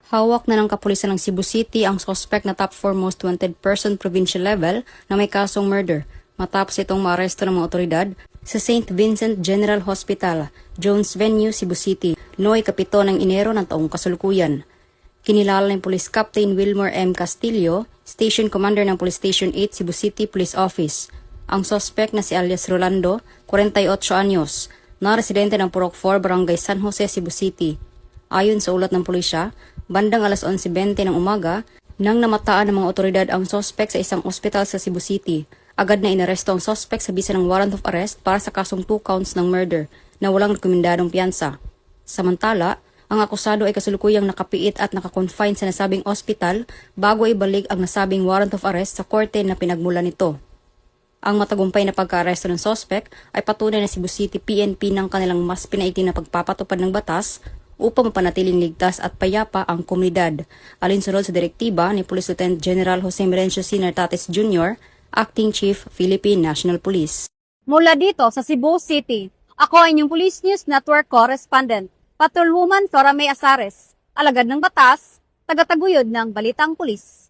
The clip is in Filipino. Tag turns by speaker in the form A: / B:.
A: Hawak na ng kapulisan ng Cebu City ang suspect na top 4 most wanted person provincial level na may kasong murder matapos itong maaresto ng mga otoridad sa St. Vincent General Hospital, Jones Venue, Cebu City, noong 7 ng Enero ng taong kasalukuyan. Kinilala ng Police Captain Wilmer M. Castillo, Station Commander ng Police Station 8 Cebu City Police Office. Ang suspect na si alias Rolando, 48 anyos, na residente ng Purok 4, Barangay San Jose, Cebu City. Ayon sa ulat ng pulisya, bandang alas 11:20 ng umaga, nang namataan ng mga otoridad ang suspect sa isang ospital sa Cebu City, agad na inaresto ang suspect sa bisa ng warrant of arrest para sa kasong 2 counts ng murder na walang rekomendadong piyansa. Samantala, ang akusado ay kasalukuyang nakapiit at nakakonfine sa nasabing ospital bago ibalik ang nasabing warrant of arrest sa korte na pinagmulan nito. Ang matagumpay na pagka-aresto ng suspect ay patunay na Cebu City PNP ng kanilang mas pinaigting na pagpapatupad ng batas upang mapanatiling ligtas at payapa ang komunidad, alinsunod sa direktiba ni Police Lieutenant General Jose Merencio Sr. Tatis Jr., Acting Chief, Philippine National Police.
B: Mula dito sa Cebu City, ako ay inyong Police News Network Correspondent, Patrolwoman Flora May Asares, alagad ng batas, tagataguyod ng Balitang Pulis.